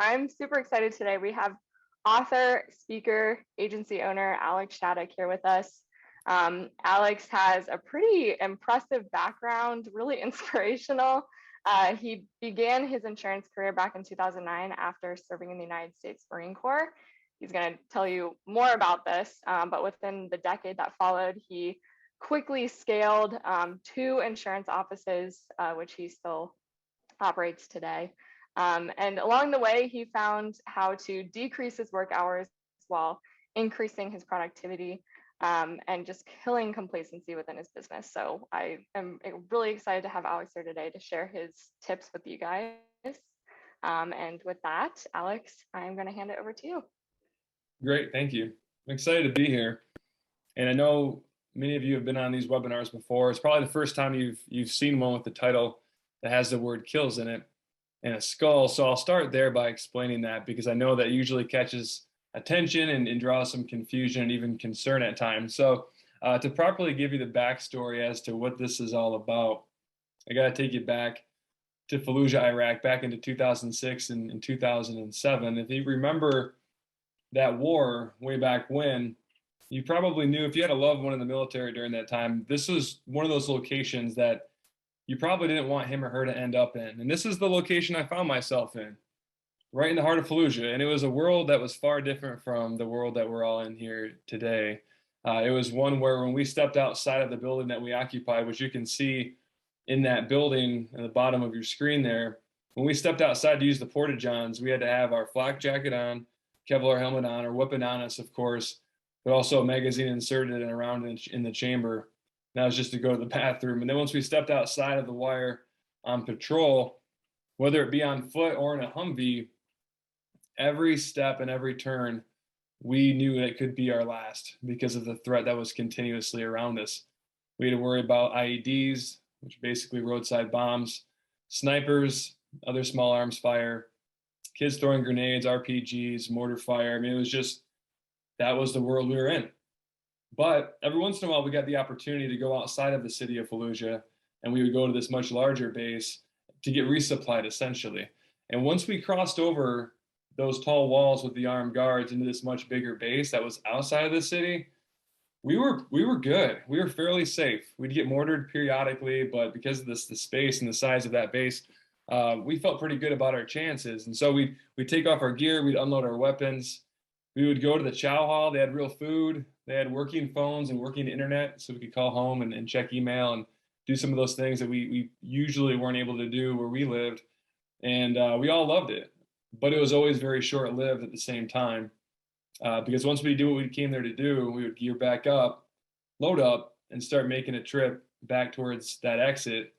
I'm super excited today. We have author, speaker, agency owner Alex Shattuck here with us. Alex has a pretty impressive background, really inspirational. He began his insurance career back in 2009 after serving in the United States Marine Corps. He's going to tell you more about this, but within the decade that followed, he quickly scaled two insurance offices, which he still operates today. And along the way, he found how to decrease his work hours while increasing his productivity and just killing complacency within his business. So I am really excited to have Alex here today to share his tips with you guys. And with that, Alex, I'm going to hand it over to you. Great, thank you. I'm excited to be here. And I know many of you have been on these webinars before. It's probably the first time you've seen one with the title that has the word kills in it and a skull. So I'll start there by explaining that, because I know that usually catches attention and draws some confusion and even concern at times. So to properly give you the backstory as to what this is all about, I got to take you back to Fallujah, Iraq, back into 2006 and 2007. If you remember that war way back when, you probably knew, if you had a loved one in the military during that time, this was one of those locations that you probably didn't want him or her to end up in. And this is the location I found myself in, right in the heart of Fallujah. And it was a world that was far different from the world that we're all in here today. It was one where when we stepped outside of the building that we occupied, which you can see in that building at the bottom of your screen there, when we stepped outside to use the porta-johns, we had to have our flak jacket on, Kevlar helmet on, our weapon on us, of course, but also a magazine inserted and around in the chamber. That was just to go to the bathroom. And then once we stepped outside of the wire on patrol, whether it be on foot or in a Humvee, every step and every turn, we knew it could be our last because of the threat that was continuously around us. We had to worry about IEDs, which are basically roadside bombs, snipers, other small arms fire, kids throwing grenades, RPGs, mortar fire. I mean, it was just, that was the world we were in. But every once in a while, we got the opportunity to go outside of the city of Fallujah, and we would go to this much larger base to get resupplied, essentially. And once we crossed over those tall walls with the armed guards into this much bigger base that was outside of the city, we were good. We were fairly safe. We'd get mortared periodically, but because of the space and the size of that base, we felt pretty good about our chances. And so we'd take off our gear, we'd unload our weapons. We would go to the chow hall. They had real food. They had working phones and working internet, so we could call home and check email and do some of those things that we usually weren't able to do where we lived. And we all loved it. But it was always very short-lived at the same time, because once we do what we came there to do, we would gear back up, load up, and start making a trip back towards that exit.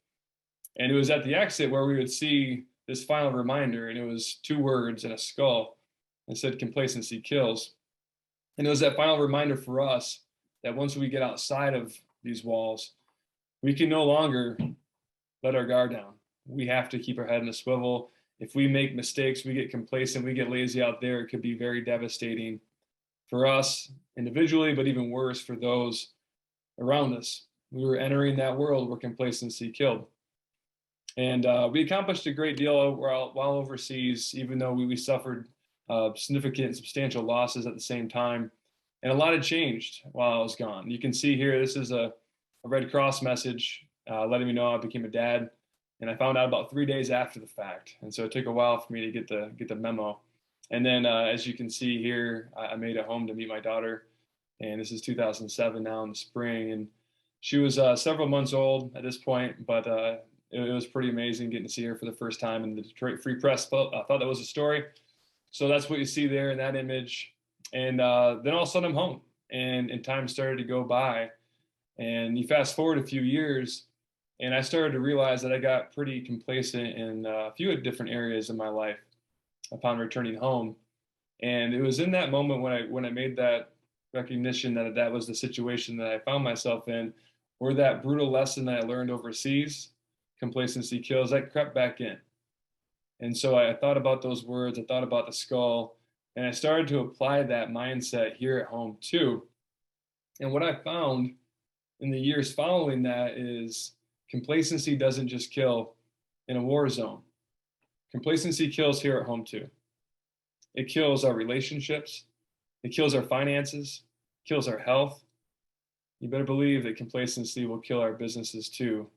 And it was at the exit where we would see this final reminder, and it was two words and a skull. It said complacency kills. And it was that final reminder for us that once we get outside of these walls, we can no longer let our guard down. We have to keep our head in a swivel. If we make mistakes, we get complacent, we get lazy out there, it could be very devastating for us individually, but even worse for those around us. We were entering that world where complacency killed. And we accomplished a great deal while overseas, even though we suffered significant, substantial losses at the same time. And a lot had changed while I was gone. You can see here, this is a Red Cross message letting me know I became a dad. And I found out about 3 days after the fact. And so it took a while for me to get the memo. And then as you can see here, I made it home to meet my daughter. And this is 2007 now in the spring. And she was several months old at this point, but it was pretty amazing getting to see her for the first time. And the Detroit Free Press thought that was a story. So that's what you see there in that image. And then all of a sudden I'm home, and time started to go by. And you fast forward a few years, and I started to realize that I got pretty complacent in a few different areas of my life upon returning home. And it was in that moment when I made that recognition that that was the situation that I found myself in, or that brutal lesson that I learned overseas, complacency kills, that crept back in. And so I thought about those words, I thought about the skull, and I started to apply that mindset here at home too. And what I found in the years following that is complacency doesn't just kill in a war zone. Complacency kills here at home too. It kills our relationships. It kills our finances, kills our health. You better believe that complacency will kill our businesses too.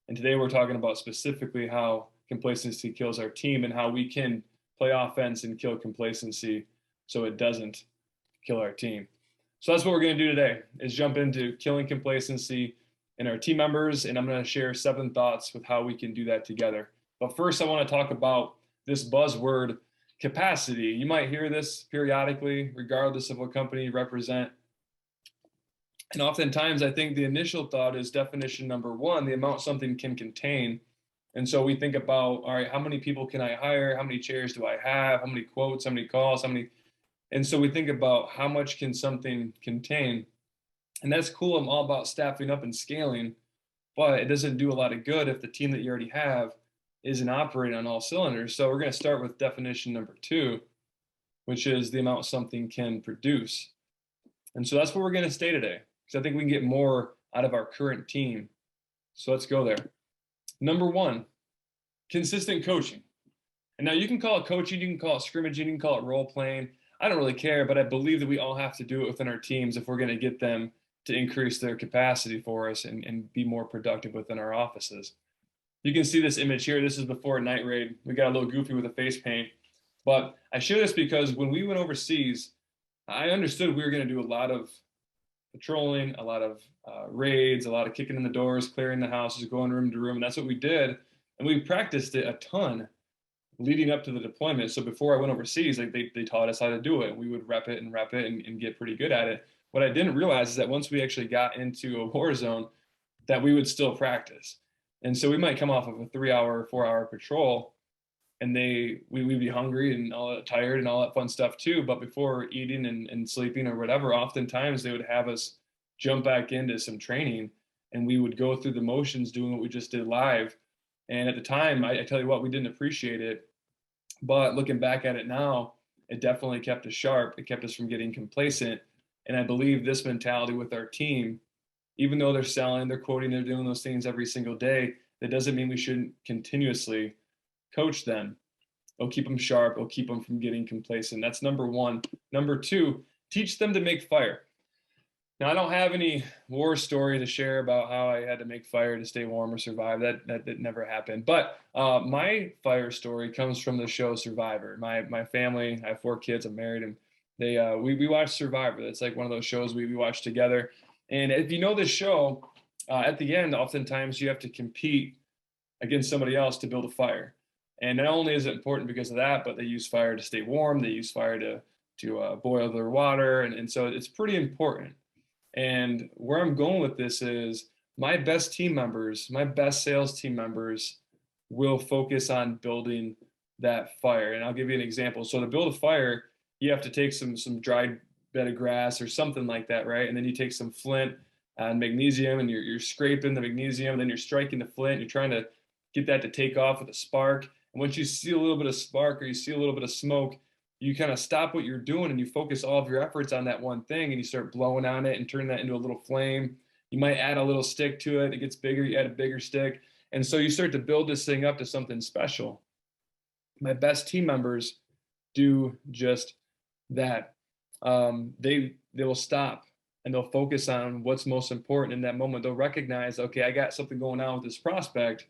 And today we're talking about specifically how complacency kills our team and how we can play offense and kill complacency so it doesn't kill our team. So that's what we're going to do today is jump into killing complacency in our team members. And I'm going to share 7 thoughts with how we can do that together. But first, I want to talk about this buzzword capacity. You might hear this periodically, regardless of what company you represent. And oftentimes, I think the initial thought is definition number 1, the amount something can contain. And so we think about, all right, how many people can I hire? How many chairs do I have? How many quotes? How many calls? How many? And so we think about how much can something contain. And that's cool. I'm all about staffing up and scaling, but it doesn't do a lot of good if the team that you already have isn't operating on all cylinders. So we're going to start with definition number 2, which is the amount something can produce. And so that's what we're going to stay today, because I think we can get more out of our current team. So let's go there. Number 1, consistent coaching. And now you can call it coaching, you can call it scrimmaging, you can call it role playing. I don't really care, but I believe that we all have to do it within our teams if we're going to get them to increase their capacity for us and be more productive within our offices. You can see this image here. This is before a night raid. We got a little goofy with the face paint. But I share this because when we went overseas, I understood we were going to do a lot of patrolling, a lot of raids, a lot of kicking in the doors, clearing the houses, going room to room. And that's what we did. And we practiced it a ton leading up to the deployment. So before I went overseas, like they taught us how to do it. We would rep it and get pretty good at it. What I didn't realize is that once we actually got into a war zone, that we would still practice. And so we might come off of a 3-hour, 4-hour patrol, and we'd be hungry and all that, tired and all that fun stuff too. But before eating and sleeping or whatever, oftentimes they would have us jump back into some training, and we would go through the motions doing what we just did live. And at the time, I tell you what, we didn't appreciate it. But looking back at it now, it definitely kept us sharp. It kept us from getting complacent. And I believe this mentality with our team, even though they're selling, they're quoting, they're doing those things every single day, that doesn't mean we shouldn't continuously coach them. It'll keep them sharp. It'll keep them from getting complacent. That's number 1. Number 2, teach them to make fire. Now, I don't have any war story to share about how I had to make fire to stay warm or survive. That never happened. But my fire story comes from the show Survivor. My family, I have 4 kids. I'm married, and we watch Survivor. It's like one of those shows we watch together. And if you know this show, at the end, oftentimes you have to compete against somebody else to build a fire. And not only is it important because of that, but they use fire to stay warm. They use fire to boil their water. And so it's pretty important. And where I'm going with this is my best team members, my best sales team members will focus on building that fire. And I'll give you an example. So to build a fire, you have to take some dried bed of grass or something like that, right? And then you take some flint and magnesium, and you're scraping the magnesium, and then you're striking the flint. You're trying to get that to take off with a spark. And once you see a little bit of spark or you see a little bit of smoke, you kind of stop what you're doing and you focus all of your efforts on that one thing, and you start blowing on it and turn that into a little flame. You might add a little stick to it. It gets bigger. You add a bigger stick. And so you start to build this thing up to something special. My best team members do just that. They will stop and they'll focus on what's most important in that moment. They'll recognize, okay, I got something going on with this prospect.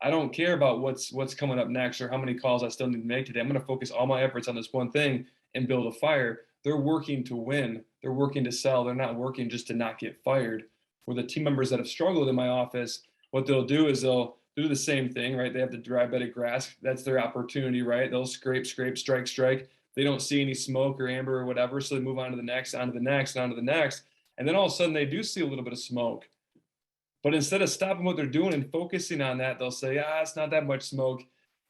I don't care about what's coming up next or how many calls I still need to make today. I'm going to focus all my efforts on this one thing and build a fire. They're working to win. They're working to sell. They're not working just to not get fired. For the team members that have struggled in my office, what they'll do is they'll do the same thing, right? They have the dry bed of grass. That's their opportunity, right? They'll scrape, strike. They don't see any smoke or amber or whatever, so they move on to the next, on to the next, on to the next. And then all of a sudden they do see a little bit of smoke. But instead of stopping what they're doing and focusing on that, they'll say, it's not that much smoke.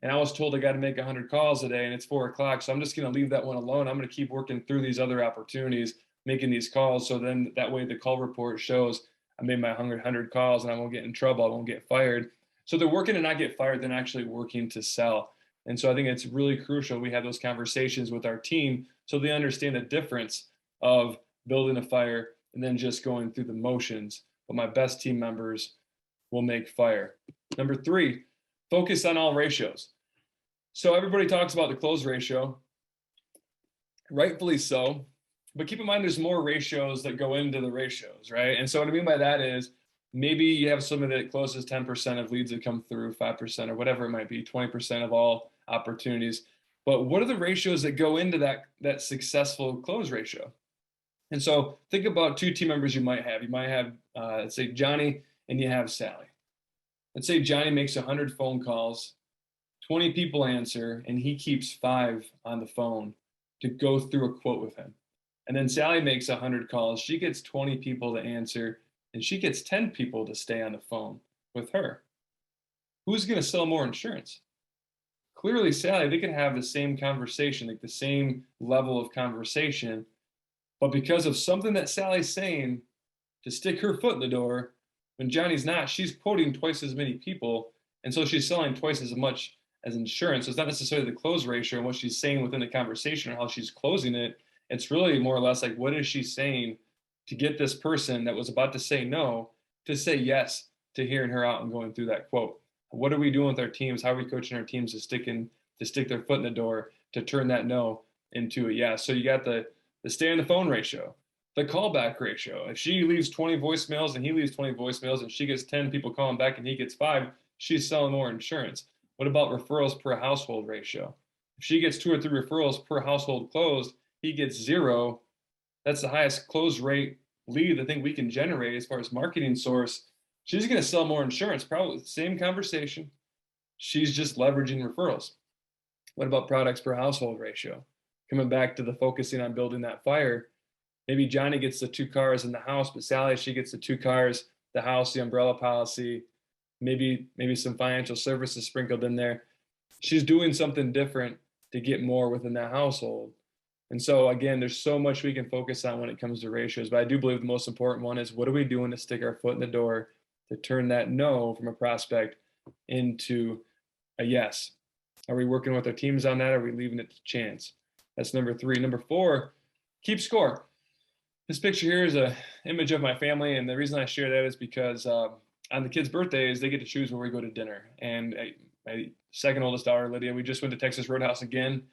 And I was told I got to make 100 calls a day and it's 4 o'clock. So I'm just going to leave that one alone. I'm going to keep working through these other opportunities, making these calls. So then that way the call report shows I made my 100 calls and I won't get in trouble. I won't get fired. So they're working to not get fired. They're actually working to sell. And so I think it's really crucial we have those conversations with our team so they understand the difference of building a fire and then just going through the motions. But my best team members will make fire. Number 3, focus on all ratios. So everybody talks about the close ratio. rightfully so. But keep in mind, there's more ratios that go into the ratios, right? And so what I mean by that is maybe you have somebody that closes 10% of leads that come through, 5% or whatever it might be, 20% of all opportunities. But what are the ratios that go into that successful close ratio? And so think about two team members you might have. You might have, let's say, Johnny and you have Sally. Let's say Johnny makes 100 phone calls, 20 people answer, and he keeps 5 on the phone to go through a quote with him. And then Sally makes 100 calls. She gets 20 people to answer, and she gets 10 people to stay on the phone with her. Who's going to sell more insurance? Clearly, Sally, they could have the same conversation, like the same level of conversation, but because of something that Sally's saying to stick her foot in the door, when Johnny's not, she's quoting twice as many people. And so she's selling twice as much as insurance. So it's not necessarily the close ratio and what she's saying within the conversation or how she's closing it. It's really more or less like, what is she saying to get this person that was about to say no to say yes to hearing her out and going through that quote? What are we doing with our teams? How are we coaching our teams to stick their foot in the door to turn that no into a yes? So you got the stay on the phone ratio, the callback ratio. If she leaves 20 voicemails and he leaves 20 voicemails and she gets 10 people calling back and he gets 5, she's selling more insurance. What about referrals per household ratio? If she gets 2 or 3 referrals per household closed, he gets 0. That's the highest close rate lead I think we can generate as far as marketing source. She's going to sell more insurance, probably the same conversation. She's just leveraging referrals. What about products per household ratio? Coming back to the focusing on building that fire, maybe Johnny gets the 2 cars in the house, but Sally, she gets the 2 cars, the house, the umbrella policy, maybe some financial services sprinkled in there. She's doing something different to get more within that household. And so again, there's so much we can focus on when it comes to ratios, but I do believe the most important one is what are we doing to stick our foot in the door to turn that no from a prospect into a yes? Are we working with our teams on that? Or are we leaving it to chance? That's number 3. Number 4, keep score. This picture here is an image of my family, and the reason I share that is because on the kids' birthdays, they get to choose where we go to dinner. And my second oldest daughter, Lydia, we just went to Texas Roadhouse again.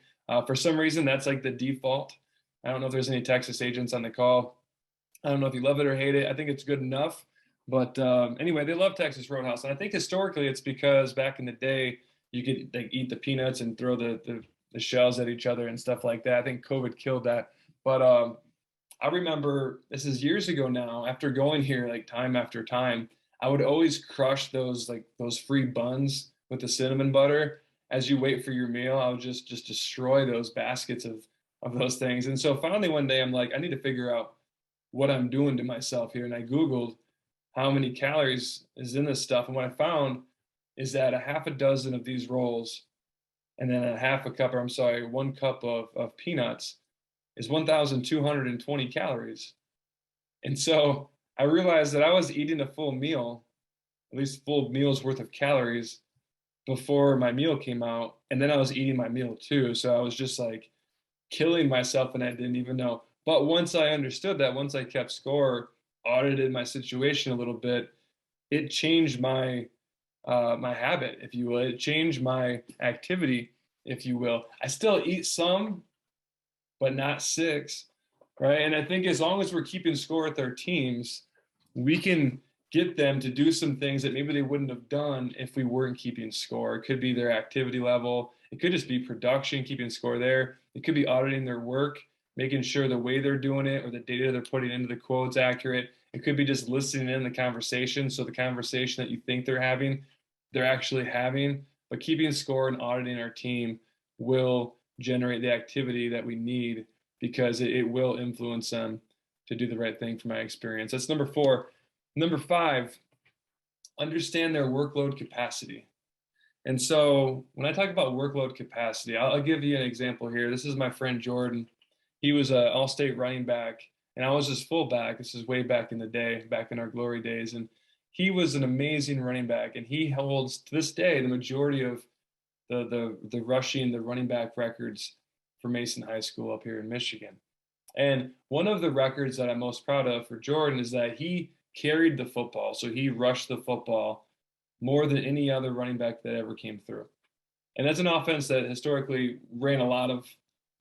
For some reason, that's like the default. I don't know if there's any Texas agents on the call. I don't know if you love it or hate it. I think it's good enough. But anyway, they love Texas Roadhouse. And I think historically it's because back in the day, you could like eat the peanuts and throw the shells at each other and stuff like that. I think COVID killed that. But I remember, this is years ago now, after going here like time after time, I would always crush those free buns with the cinnamon butter. As you wait for your meal, I would just destroy those baskets of those things. And so finally one day I'm like, I need to figure out what I'm doing to myself here. And I Googled how many calories is in this stuff. And what I found is that a half a dozen of these rolls and then a half a cup, or I'm sorry, 1 cup of peanuts is 1,220 calories. And so I realized that I was eating a full meal, at least full meal's worth of calories before my meal came out. And then I was eating my meal too. So I was just like killing myself and I didn't even know. But once I understood that, once I kept score, audited my situation a little bit, it changed my my habit, if you will. It changed my activity, if you will. I still eat some, but not 6, right? And I think as long as we're keeping score with our teams, we can get them to do some things that maybe they wouldn't have done if we weren't keeping score. It could be their activity level. It could just be production, keeping score there. It could be auditing their work, making sure the way they're doing it or the data they're putting into the quote's accurate. It could be just listening in the conversation. So the conversation that you think they're having, they're actually having. But keeping score and auditing our team will generate the activity that we need because it will influence them to do the right thing from my experience. That's number 4. Number 5, understand their workload capacity. And so when I talk about workload capacity, I'll give you an example here. This is my friend Jordan. He was an all-state running back, and I was his fullback. This is way back in the day, back in our glory days. And he was an amazing running back, and he holds, to this day, the majority of the rushing, the running back records for Mason High School up here in Michigan. And one of the records that I'm most proud of for Jordan is that he carried the football. So he rushed the football more than any other running back that ever came through. And that's an offense that historically ran a lot of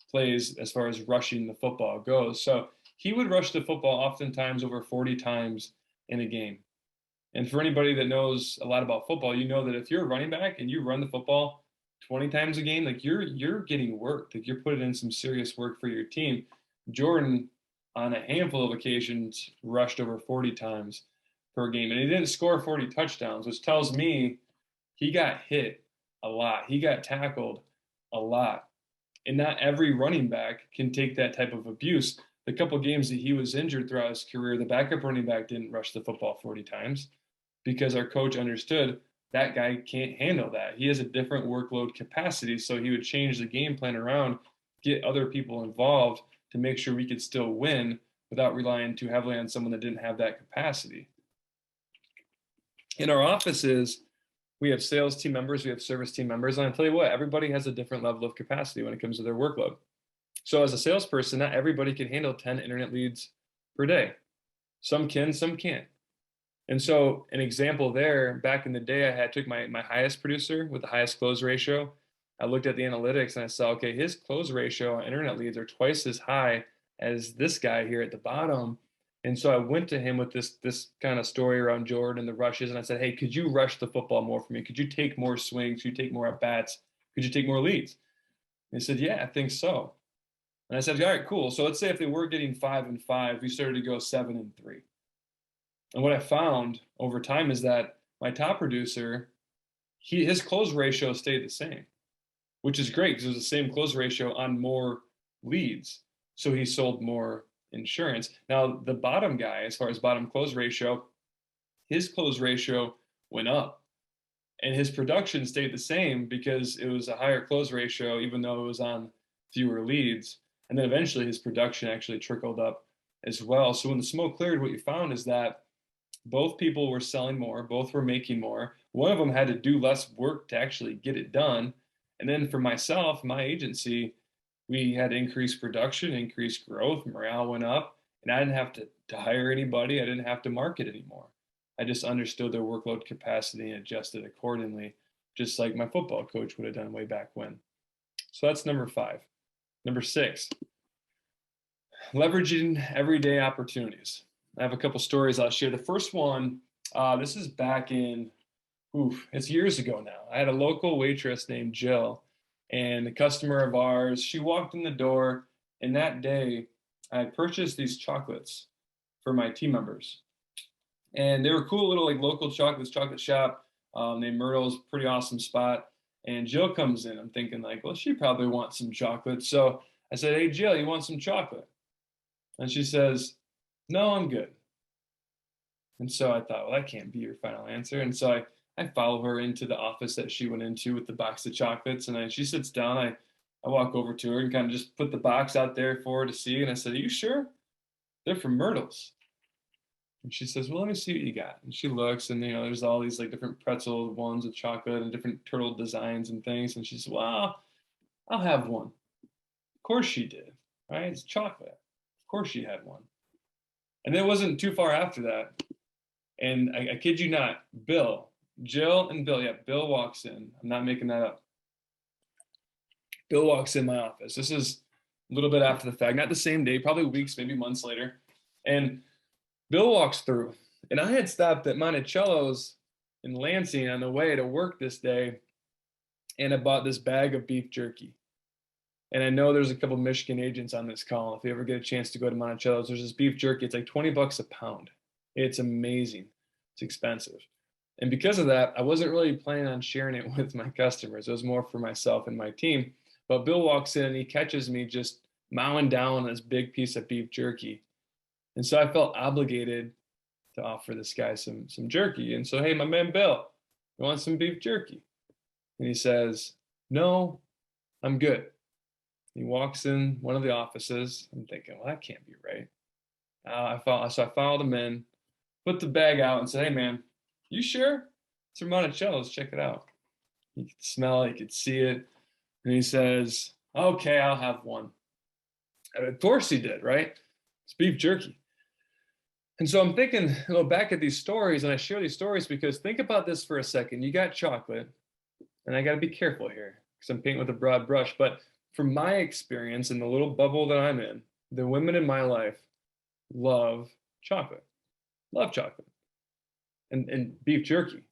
plays as far as rushing the football goes. So he would rush the football oftentimes over 40 times in a game. And for anybody that knows a lot about football, you know that if you're a running back and you run the football 20 times a game, like you're getting work. Like you're putting in some serious work for your team. Jordan, on a handful of occasions, rushed over 40 times per game. And he didn't score 40 touchdowns, which tells me he got hit a lot. He got tackled a lot. And not every running back can take that type of abuse. The couple games that he was injured throughout his career, the backup running back didn't rush the football 40 times because our coach understood that guy can't handle that. He has a different workload capacity, so he would change the game plan around, get other people involved to make sure we could still win without relying too heavily on someone that didn't have that capacity. In our offices, we have sales team members, we have service team members, and I tell you what, everybody has a different level of capacity when it comes to their workload. So as a salesperson, not everybody can handle 10 internet leads per day. Some can, some can't. And so an example there, back in the day, I took my highest producer with the highest close ratio. I looked at the analytics and I saw, okay, his close ratio on internet leads are twice as high as this guy here at the bottom. And so I went to him with this kind of story around Jordan and the rushes. And I said, hey, could you rush the football more for me? Could you take more swings? Could you take more at bats? Could you take more leads? And he said, yeah, I think so. And I said, all right, cool. So let's say if they were getting 5 and 5, we started to go 7 and 3. And what I found over time is that my top producer, his close ratio stayed the same, which is great because it was the same close ratio on more leads. So he sold more insurance. Now, the bottom guy, as far as bottom close ratio, his close ratio went up and his production stayed the same because it was a higher close ratio, even though it was on fewer leads. And then eventually his production actually trickled up as well. So when the smoke cleared, what you found is that both people were selling more, both were making more. One of them had to do less work to actually get it done. And then for myself, my agency, we had increased production, increased growth, morale went up, and I didn't have to hire anybody. I didn't have to market anymore. I just understood their workload capacity and adjusted accordingly, just like my football coach would have done way back when. So that's number 5. Number 6, leveraging everyday opportunities. I have a couple stories I'll share. The first one, this is back in, it's years ago now. I had a local waitress named Jill, and a customer of ours, she walked in the door, and that day I had purchased these chocolates for my team members. And they were cool little like local chocolates, chocolate shop named Myrtle's, pretty awesome spot. And Jill comes in. I'm thinking like, well, she probably wants some chocolate. So I said, hey, Jill, you want some chocolate? And she says, no, I'm good. And so I thought, well, that can't be your final answer. And so I follow her into the office that she went into with the box of chocolates. And she sits down. I walk over to her and kind of just put the box out there for her to see. And I said, are you sure? They're from Myrtle's. And she says, well, let me see what you got. And she looks, and there's all these like different pretzel ones with chocolate and different turtle designs and things. And she says, well, I'll have one. Of course she did, right? It's chocolate. Of course she had one. And then it wasn't too far after that. And I kid you not, Jill and Bill, yeah, Bill walks in. I'm not making that up. Bill walks in my office. This is a little bit after the fact, not the same day, probably weeks, maybe months later. And Bill walks through, and I had stopped at Monticello's in Lansing on the way to work this day, and I bought this bag of beef jerky. And I know there's a couple Michigan agents on this call. If you ever get a chance to go to Monticello's, there's this beef jerky. It's like $20 a pound. It's amazing. It's expensive. And because of that, I wasn't really planning on sharing it with my customers. It was more for myself and my team. But Bill walks in and he catches me just mowing down this big piece of beef jerky. And so I felt obligated to offer this guy some jerky. And so, hey, my man Bill, you want some beef jerky? And he says, no, I'm good. He walks in one of the offices. I'm thinking, well, that can't be right. So I followed him in, put the bag out and said, hey, man, you sure? It's from Monticello's. Check it out. You could smell it. You could see it. And he says, okay, I'll have one. And of course he did, right? It's beef jerky. And so I'm thinking, back at these stories, and I share these stories because think about this for a second. You got chocolate, and I got to be careful here because I'm painting with a broad brush, but from my experience in the little bubble that I'm in, the women in my life love chocolate, love chocolate, and beef jerky,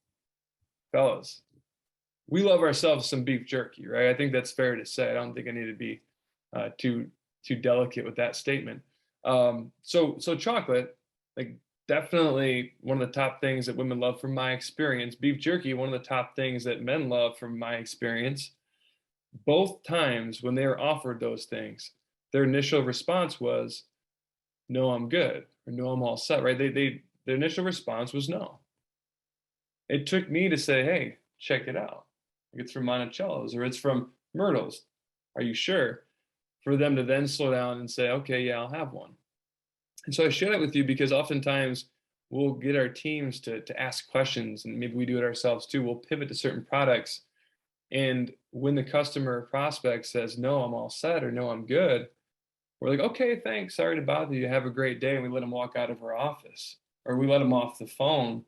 fellas. We love ourselves some beef jerky, right? I think that's fair to say. I don't think I need to be too delicate with that statement. So chocolate, like definitely one of the top things that women love from my experience. Beef jerky, one of the top things that men love from my experience. Both times when they were offered those things, their initial response was, "No, I'm good," or "No, I'm all set." Right? Their initial response was no. It took me to say, "Hey, check it out. It's from Monticello's or it's from Myrtle's. Are you sure?" For them to then slow down and say, "Okay, yeah, I'll have one." And so I share that with you because oftentimes we'll get our teams to ask questions, and maybe we do it ourselves too. We'll pivot to certain products. And when the customer or prospect says, "No, I'm all set," or "No, I'm good," we're like, "Okay, thanks. Sorry to bother you. Have a great day." And we let them walk out of our office or we let them off the phone.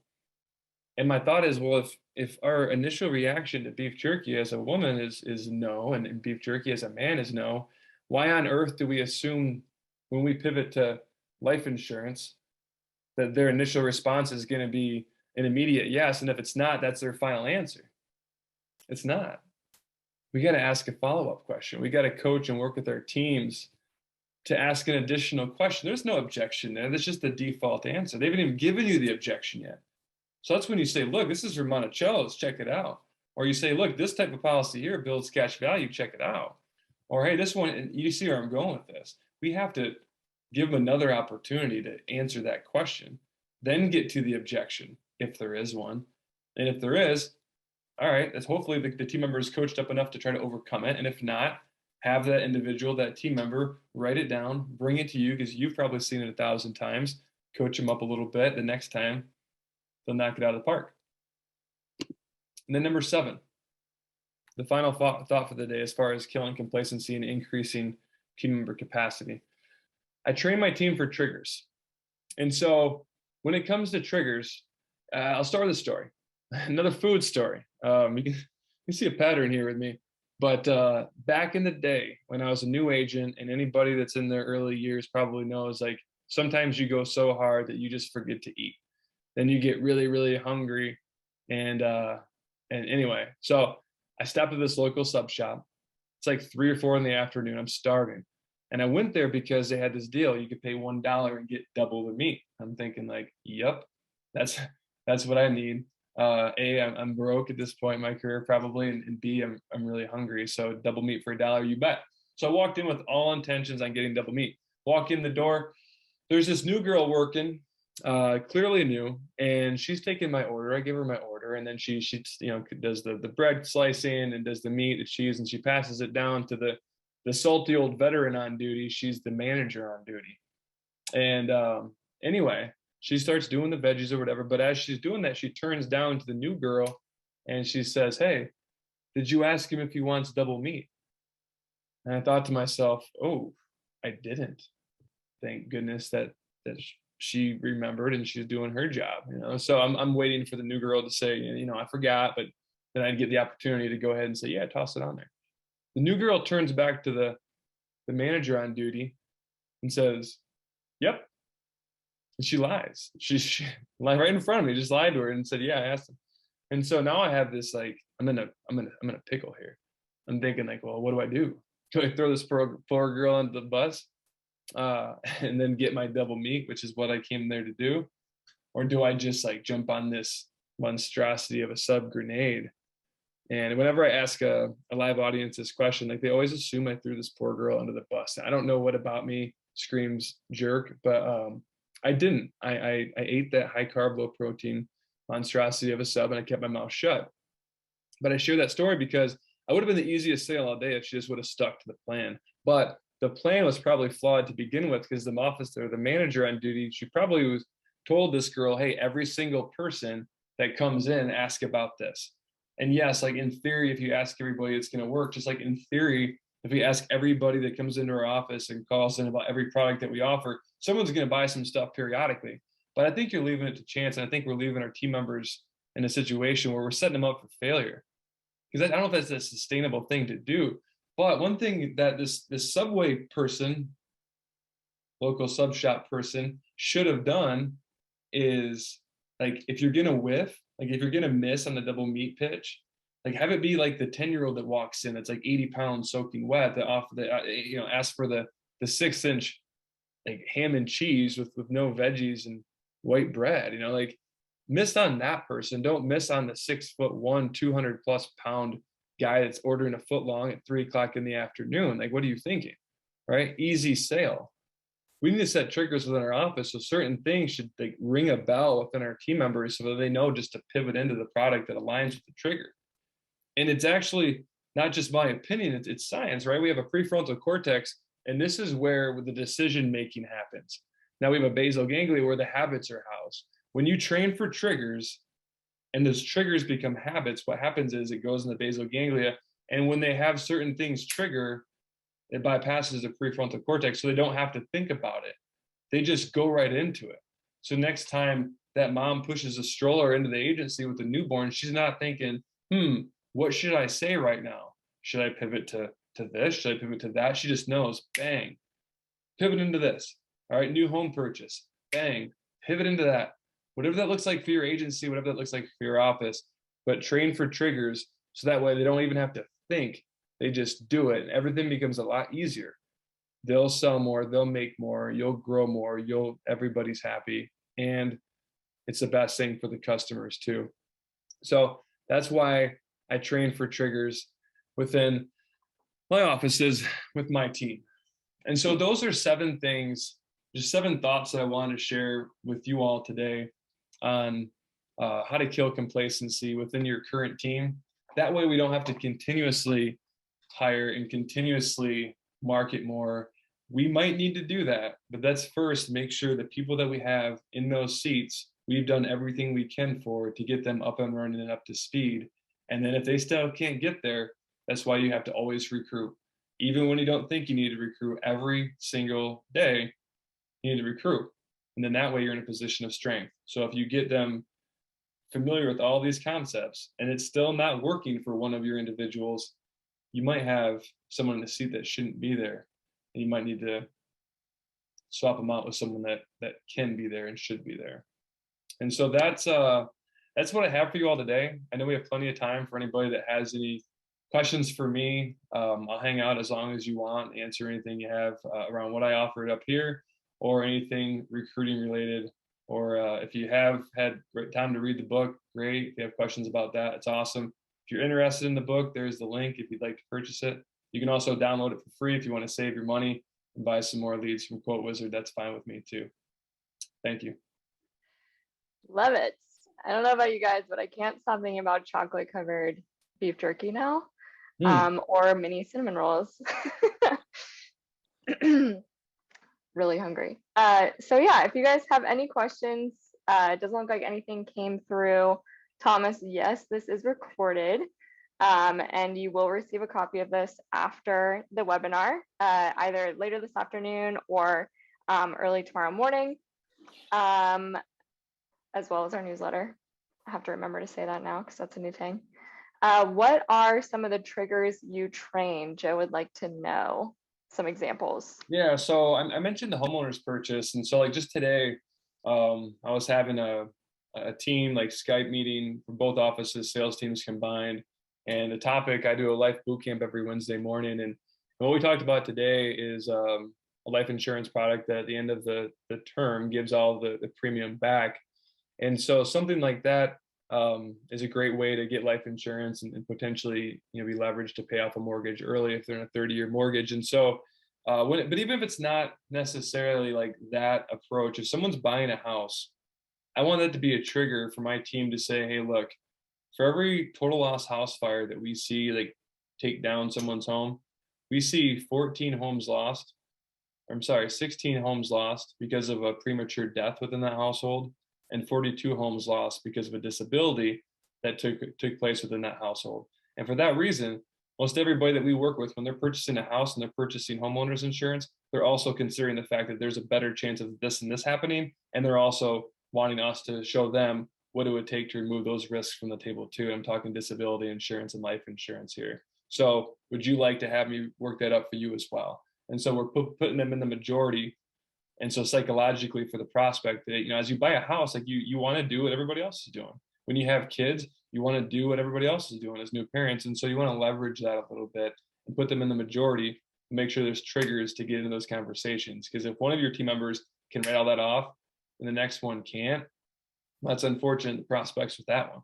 And my thought is, well, if our initial reaction to beef jerky as a woman is no, and beef jerky as a man is no, why on earth do we assume when we pivot to life insurance that their initial response is going to be an immediate yes? And if it's not, that's their final answer. It's not. We got to ask a follow-up question. We got to coach and work with our teams to ask an additional question. There's no objection there. That's just the default answer. They haven't even given you the objection yet. So that's when you say, "Look, this is from Monticello's, check it out." Or you say, "Look, this type of policy here builds cash value, check it out." Or, "Hey, this one," and you see where I'm going with this. We have to give them another opportunity to answer that question, then get to the objection if there is one. And if there is, all right, that's hopefully the team member is coached up enough to try to overcome it. And if not, have that individual, that team member, write it down, bring it to you because you've probably seen it 1,000 times, coach them up a little bit. The next time, they'll knock it out of the park. And then number 7, the final thought for the day as far as killing complacency and increasing team member capacity. I train my team for triggers. And so when it comes to triggers, I'll start with a story, another food story. You can see a pattern here with me. But back in the day when I was a new agent, and anybody that's in their early years probably knows, like sometimes you go so hard that you just forget to eat. Then you get really, really hungry. And anyway, so I stopped at this local sub shop. It's like 3 or 4 in the afternoon. I'm starving. And I went there because they had this deal. You could pay $1 and get double the meat. I'm thinking like, yep, that's what I need. A, I'm broke at this point in my career probably, and B, I'm really hungry. So double meat for $1, you bet. So I walked in with all intentions on getting double meat. Walk in the door. There's this new girl working, clearly new, and she's taking my order. I give her my order, and then she does the bread slicing and does the meat, the cheese, and she passes it down to the salty old veteran on duty. She's the manager on duty. And anyway, she starts doing the veggies or whatever. But as she's doing that, she turns down to the new girl and she says, "Hey, did you ask him if he wants double meat?" And I thought to myself, "Oh, I didn't. Thank goodness that she remembered and she's doing her job, you know." So I'm waiting for the new girl to say, "I forgot," but then I'd get the opportunity to go ahead and say, "Yeah, toss it on there." The new girl turns back to the manager on duty and says, "Yep." And she lies. She lied right in front of me, just lied to her and said, "Yeah, I asked him." And so now I have this like I'm in a pickle here. I'm thinking like, well, what do I do? Do I throw this poor girl under the bus and then get my double meat, which is what I came there to do, or do I just like jump on this monstrosity of a sub grenade? And whenever I ask a live audience this question, like they always assume I threw this poor girl under the bus. I don't know what about me screams jerk, but I didn't. I ate that high carb, low protein monstrosity of a sub, and I kept my mouth shut. But I share that story because I would have been the easiest sale all day if she just would have stuck to the plan. But the plan was probably flawed to begin with because the manager on duty, she probably was told this girl, "Hey, every single person that comes in, ask about this." And yes, like in theory, if you ask everybody, it's going to work. Just like in theory, if we ask everybody that comes into our office and calls in about every product that we offer, someone's going to buy some stuff periodically. But I think you're leaving it to chance. And I think we're leaving our team members in a situation where we're setting them up for failure. Because I don't know if that's a sustainable thing to do. But one thing that this Subway person, local sub shop person, should have done is, like, if you're gonna whiff, like if you're gonna miss on the double meat pitch, like have it be like the 10-year-old that walks in that's like 80 pounds soaking wet that off the asks for the 6-inch like ham and cheese with no veggies and white bread, like miss on that person. Don't miss on the 6'1", 200+ pound guy that's ordering a foot long at 3 o'clock in the afternoon. Like, what are you thinking? Right? Easy sale. We need to set triggers within our office so certain things should like ring a bell within our team members so that they know just to pivot into the product that aligns with the trigger. And it's actually not just my opinion, it's science, right? We have a prefrontal cortex, and this is where the decision making happens. Now we have a basal ganglia where the habits are housed. When you train for triggers and those triggers become habits, what happens is it goes in the basal ganglia, and when they have certain things trigger, it bypasses the prefrontal cortex, so they don't have to think about it. They just go right into it. So next time that mom pushes a stroller into the agency with a newborn, she's not thinking, what should I say right now? Should I pivot to this? Should I pivot to that? She just knows, bang, pivot into this. All right, new home purchase, bang, pivot into that. Whatever that looks like for your agency, whatever that looks like for your office, but train for triggers so that way they don't even have to think. They just do it, and everything becomes a lot easier. They'll sell more, they'll make more, you'll grow more, everybody's happy, and it's the best thing for the customers too. So that's why I train for triggers within my offices with my team. And so those are 7 things, just 7 thoughts that I wanted to share with you all today on how to kill complacency within your current team. That way we don't have to continuously hire and continuously market more. We might need to do that, but that's first make sure the people that we have in those seats, we've done everything we can for to get them up and running and up to speed. And then if they still can't get there, that's why you have to always recruit. Even when you don't think you need to recruit, every single day, you need to recruit. And then that way you're in a position of strength. So if you get them familiar with all these concepts and it's still not working for one of your individuals, you might have someone in the seat that shouldn't be there. And you might need to swap them out with someone that can be there and should be there. And so that's what I have for you all today. I know we have plenty of time for anybody that has any questions for me. I'll hang out as long as you want, answer anything you have around what I offered up here or anything recruiting related. Or if you have had time to read the book, great. If you have questions about that, it's awesome. If you're interested in the book, there's the link if you'd like to purchase it. You can also download it for free if you want to save your money and buy some more leads from Quote Wizard. That's fine with me too. Thank you. Love it. I don't know about you guys, but I can't stop thinking about chocolate covered beef jerky now, or mini cinnamon rolls. Really hungry. So yeah, if you guys have any questions, it doesn't look like anything came through. Thomas, yes, this is recorded, and you will receive a copy of this after the webinar, either later this afternoon or early tomorrow morning, as well as our newsletter. I have to remember to say that now because that's a new thing. What are some of the triggers you train? Joe would like to know some examples. Yeah, so I mentioned the homeowner's purchase. And so like just today, I was having a team like Skype meeting for both offices, sales teams combined. And the topic, I do a life boot camp every Wednesday morning. And what we talked about today is a life insurance product that at the end of the term gives all the premium back. And so something like that is a great way to get life insurance and potentially be leveraged to pay off a mortgage early if they're in a 30-year mortgage. And so but even if it's not necessarily like that approach, if someone's buying a house, I want that to be a trigger for my team to say, hey, look, for every total loss house fire that we see like take down someone's home, we see 16 homes lost because of a premature death within that household, and 42 homes lost because of a disability that took place within that household. And for that reason, most everybody that we work with, when they're purchasing a house and they're purchasing homeowners insurance, they're also considering the fact that there's a better chance of this and this happening. And they're also wanting us to show them what it would take to remove those risks from the table too. I'm talking disability insurance and life insurance here. So would you like to have me work that up for you as well? And so we're putting them in the majority. And so psychologically for the prospect, that, as you buy a house, like you want to do what everybody else is doing. When you have kids, you want to do what everybody else is doing as new parents. And so you want to leverage that a little bit and put them in the majority to make sure there's triggers to get into those conversations. Because if one of your team members can write all that off and the next one can't, that's unfortunate, the prospects with that one,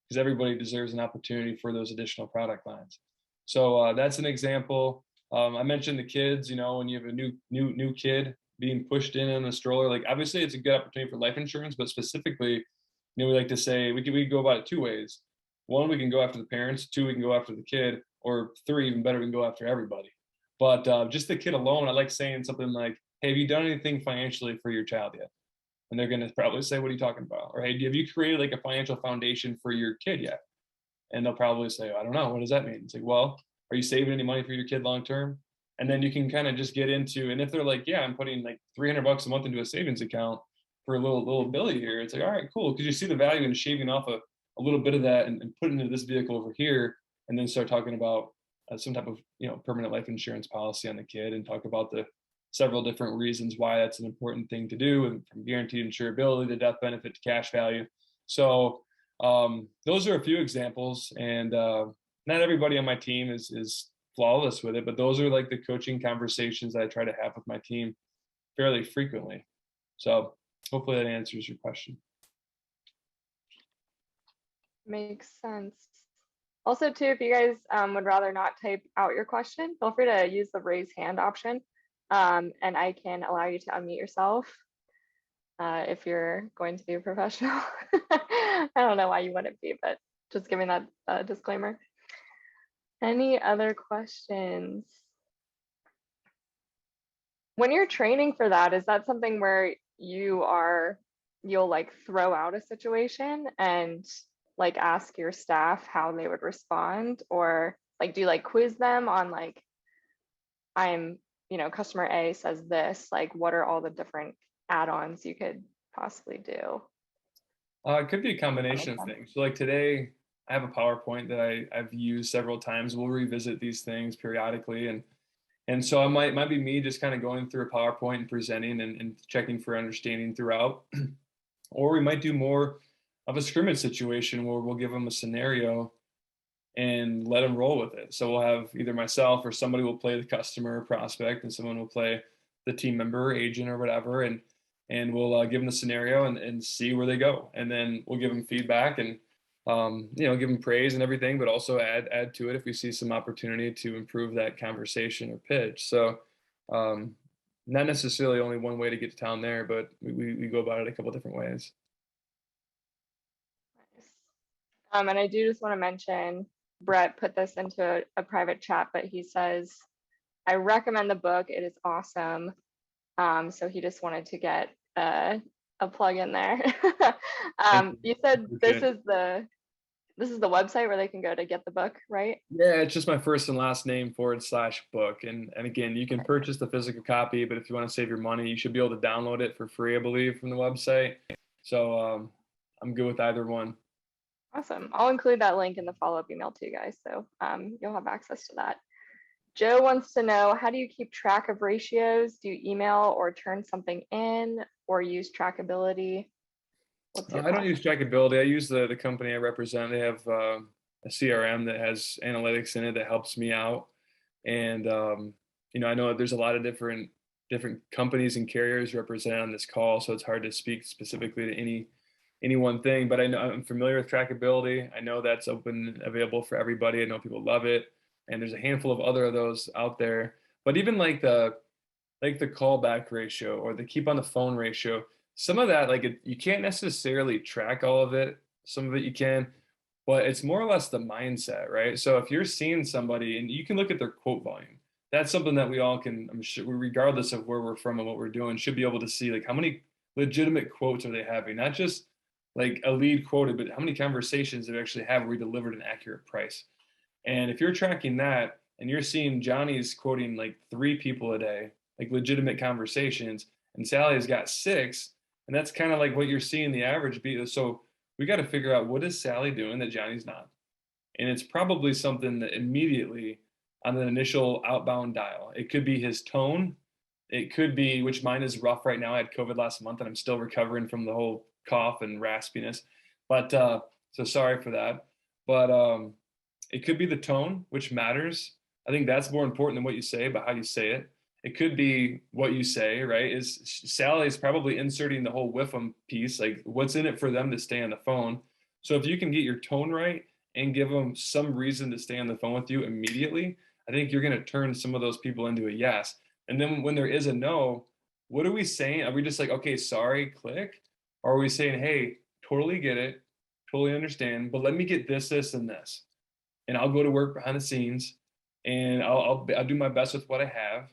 because everybody deserves an opportunity for those additional product lines. So that's an example. I mentioned the kids, when you have a new kid being pushed in a stroller, like obviously it's a good opportunity for life insurance, but specifically, we like to say we can go about it two ways. One, we can go after the parents. Two, we can go after the kid. Or three, even better, we can go after everybody. But just the kid alone, I like saying something like, "Hey, have you done anything financially for your child yet?" And they're going to probably say, "What are you talking about?" Or, "Hey, have you created like a financial foundation for your kid yet?" And they'll probably say, "I don't know. What does that mean?" It's like, "Well, are you saving any money for your kid long term?" And then you can kind of just get into, and if they're like, "Yeah, I'm putting like $300 a month into a savings account for a little Billy here," it's like, "All right, cool," because you see the value in shaving off a little bit of that and putting into this vehicle over here, and then start talking about some type of permanent life insurance policy on the kid, and talk about the several different reasons why that's an important thing to do, and from guaranteed insurability to death benefit to cash value. So those are a few examples, and not everybody on my team is flawless with it, but those are like the coaching conversations that I try to have with my team fairly frequently. So hopefully that answers your question. Makes sense. Also, too, if you guys would rather not type out your question, feel free to use the raise hand option, and I can allow you to unmute yourself if you're going to be a professional. I don't know why you wouldn't be, but just giving that disclaimer. Any other questions? When you're training for that, is that something where you'll like throw out a situation and like ask your staff how they would respond, or like do you like quiz them on like, customer A says this, like what are all the different add-ons you could possibly do? It could be a combination of things. So like today, I have a PowerPoint that I've used several times. We'll revisit these things periodically, and so it might be me just kind of going through a PowerPoint and presenting and checking for understanding throughout, or we might do more of a scrimmage situation where we'll give them a scenario and let them roll with it. So we'll have either myself or somebody will play the customer or prospect, and someone will play the team member or agent or whatever, and we'll give them the scenario and see where they go, and then we'll give them feedback and give them praise and everything, but also add to it if we see some opportunity to improve that conversation or pitch. So not necessarily only one way to get to town there, but we go about it a couple different ways. Nice. And I do just want to mention, Brett put this into a private chat, but he says, I recommend the book. It is awesome. So he just wanted to get a plug in there. You said this is the website where they can go to get the book, right? Yeah, it's just my first and last name /book. And again, you can purchase the physical copy, but if you want to save your money, you should be able to download it for free, I believe, from the website. So I'm good with either one. Awesome. I'll include that link in the follow-up email too, guys. So you'll have access to that. Joe wants to know, how do you keep track of ratios? Do you email or turn something in or use Trackability? I don't use Trackability. I use the company I represent. They have a CRM that has analytics in it that helps me out. And I know there's a lot of different companies and carriers represented on this call, so it's hard to speak specifically to any one thing. But I know I'm familiar with Trackability. I know that's open, available for everybody. I know people love it, and there's a handful of other of those out there. But even like the callback ratio or the keep on the phone ratio, some of that, you can't necessarily track all of it. Some of it you can, but it's more or less the mindset, right? So if you're seeing somebody and you can look at their quote volume, that's something that we all can, I'm sure, regardless of where we're from and what we're doing, should be able to see like how many legitimate quotes are they having, not just like a lead quoted, but how many conversations they actually have where we delivered an accurate price. And if you're tracking that and you're seeing Johnny's quoting like 3 people a day, like legitimate conversations, and Sally's got 6, and that's kind of like what you're seeing the average be. So we got to figure out, what is Sally doing that Johnny's not? And it's probably something that immediately on an initial outbound dial. It could be his tone. It could be, which mine is rough right now. I had COVID last month and I'm still recovering from the whole cough and raspiness. But so sorry for that. But it could be the tone, which matters. I think that's more important than what you say, but how you say it. It could be what you say, right? Is Sally is probably inserting the whole with them piece, like what's in it for them to stay on the phone. So if you can get your tone right and give them some reason to stay on the phone with you immediately, I think you're going to turn some of those people into a yes. And then when there is a no, what are we saying? Are we just like, okay, sorry, click? Or are we saying, hey, totally get it, totally understand, but let me get this, this, and this, and I'll go to work behind the scenes, and I'll do my best with what I have.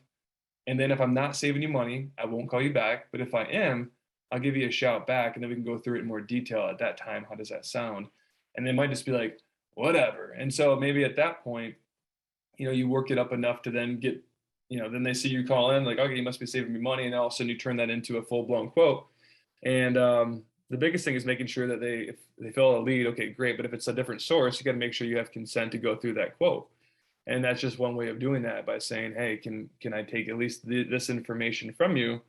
And then if I'm not saving you money, I won't call you back. But if I am, I'll give you a shout back, and then we can go through it in more detail at that time. How does that sound? And they might just be like, whatever. And so maybe at that point, you work it up enough to then get, then they see you call in, like, okay, you must be saving me money. And all of a sudden you turn that into a full blown quote. And the biggest thing is making sure that if they fill a lead, okay, great. But if it's a different source, you got to make sure you have consent to go through that quote. And that's just one way of doing that, by saying, hey, can I take at least this information from you,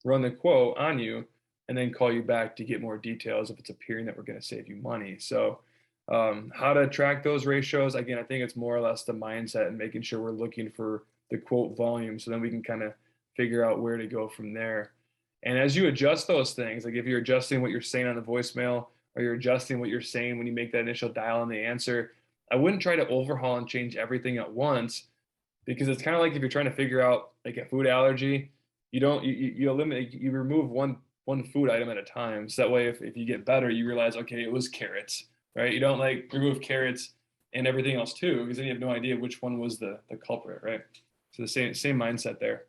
run the quote on you, and then call you back to get more details if it's appearing that we're going to save you money. So how to track those ratios, again, I think it's more or less the mindset and making sure we're looking for the quote volume, so then we can kind of figure out where to go from there. And as you adjust those things, like if you're adjusting what you're saying on the voicemail, or you're adjusting what you're saying when you make that initial dial and the answer, I wouldn't try to overhaul and change everything at once, because it's kind of like if you're trying to figure out like a food allergy, you eliminate, you remove one food item at a time. So that way, if you get better, you realize, okay, it was carrots, right? You don't like remove carrots and everything else too, because then you have no idea which one was the culprit, right? So the same mindset there.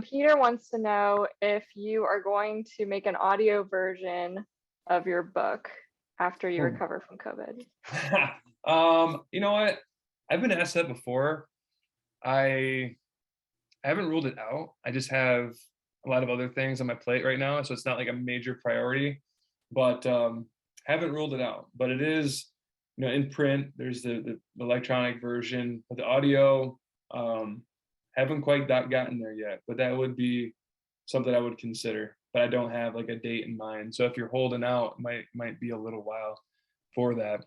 Peter wants to know if you are going to make an audio version of your book after you recover from COVID. You know what? I've been asked that before. I haven't ruled it out. I just have a lot of other things on my plate right now, so it's not like a major priority. But haven't ruled it out. But it is, in print. There's the electronic version, but the audio, haven't quite gotten there yet. But that would be something I would consider. But I don't have like a date in mind. So if you're holding out, it might be a little while for that.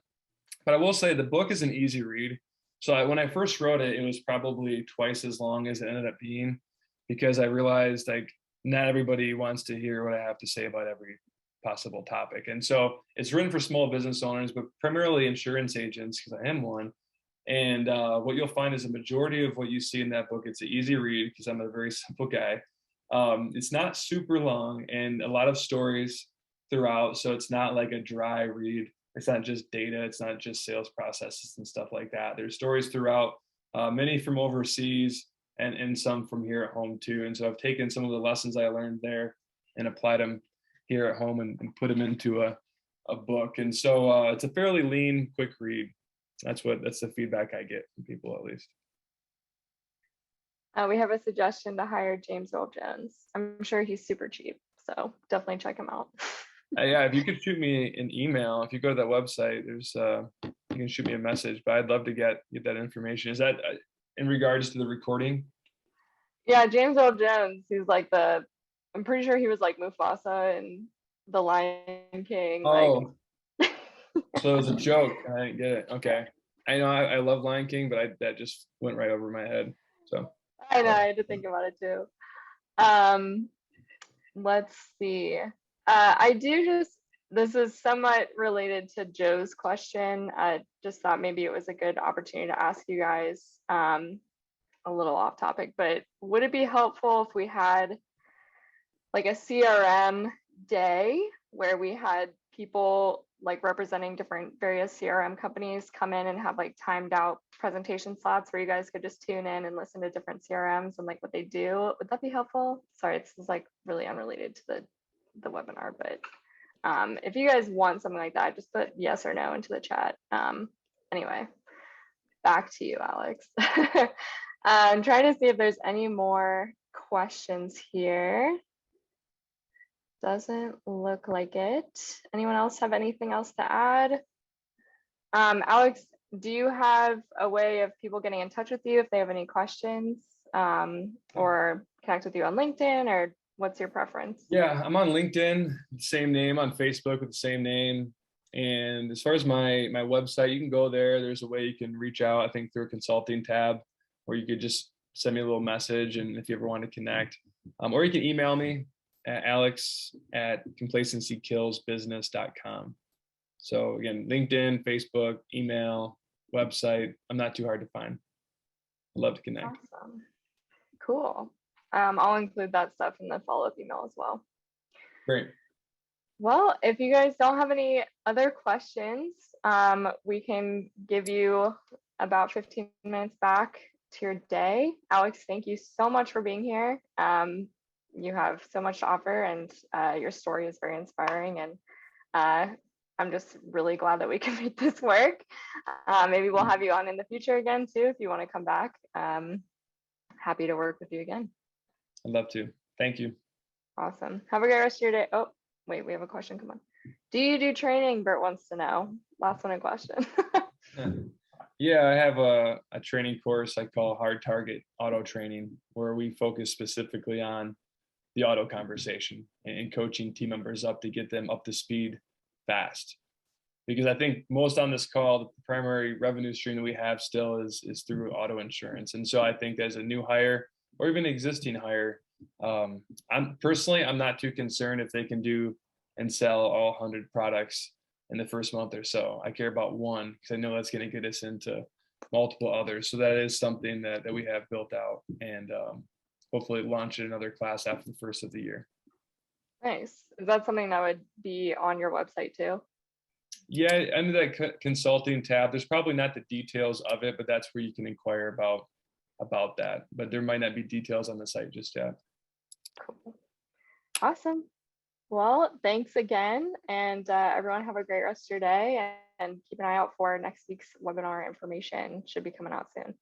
But I will say the book is an easy read. So when I first wrote it, it was probably twice as long as it ended up being, because I realized like not everybody wants to hear what I have to say about every possible topic. And so it's written for small business owners, but primarily insurance agents, because I am one. And what you'll find is a majority of what you see in that book, it's an easy read because I'm a very simple guy. It's not super long, and a lot of stories throughout. So it's not like a dry read. It's not just data. It's not just sales processes and stuff like that. There's stories throughout, many from overseas and some from here at home too. And so I've taken some of the lessons I learned there and applied them here at home and put them into a book. And so it's a fairly lean, quick read. That's the feedback I get from people, at least. We have a suggestion to hire James Earl Jones. I'm sure he's super cheap, so definitely check him out. Yeah, if you could shoot me an email, if you go to that website, there's you can shoot me a message. But I'd love to get that information. Is that in regards to the recording? Yeah, James Earl Jones. He's like I'm pretty sure he was like Mufasa in The Lion King. Oh, so it was a joke. I didn't get it. Okay, I know I love Lion King, but that just went right over my head. So I know, I had to think about it too. Let's see. This is somewhat related to Joe's question. I just thought maybe it was a good opportunity to ask you guys, a little off topic, but would it be helpful if we had like a CRM day where we had people like representing different various CRM companies come in and have like timed out presentation slots where you guys could just tune in and listen to different CRMs and like what they do? Would that be helpful? Sorry, this is like really unrelated to the webinar, but if you guys want something like that, just put yes or no into the chat. Anyway, back to you, Alex. I'm trying to see if there's any more questions here. Doesn't look like it. Anyone else have anything else to add? Alex, do you have a way of people getting in touch with you if they have any questions, or connect with you on LinkedIn, or what's your preference? Yeah, I'm on LinkedIn, same name, on Facebook with the same name. And as far as my website, you can go there. There's a way you can reach out, I think through a consulting tab, or you could just send me a little message and if you ever want to connect. Or you can email me at alex@complacencykillsbusiness.com. So again, LinkedIn, Facebook, email, website. I'm not too hard to find. I'd love to connect. Awesome. Cool. I'll include that stuff in the follow-up email as well. Great. Well, if you guys don't have any other questions, we can give you about 15 minutes back to your day. Alex, thank you so much for being here. You have so much to offer, and your story is very inspiring, and I'm just really glad that we can make this work. Maybe we'll have you on in the future again too if you want to come back. Happy to work with you again. I'd love to. Thank you. Awesome. Have a great rest of your day. Oh, wait, we have a question. Come on. Do you do training? Bert wants to know. Last minute question. Yeah, I have a training course I call Hard Target Auto Training, where we focus specifically on the auto conversation and coaching team members up to get them up to speed fast. Because I think most on this call, the primary revenue stream that we have still is through auto insurance. And so I think as a new hire or even existing hire, I'm not too concerned if they can do and sell all 100 products in the first month or so. I care about one because I know that's going to get us into multiple others. So that is something that we have built out, and hopefully launch another class after the first of the year. Nice. Is that something that would be on your website too? Yeah, under that consulting tab, there's probably not the details of it, but that's where you can inquire about that. But there might not be details on the site just yet. Cool. Awesome. Well, thanks again, and everyone have a great rest of your day, and keep an eye out for next week's webinar information. Should be coming out soon.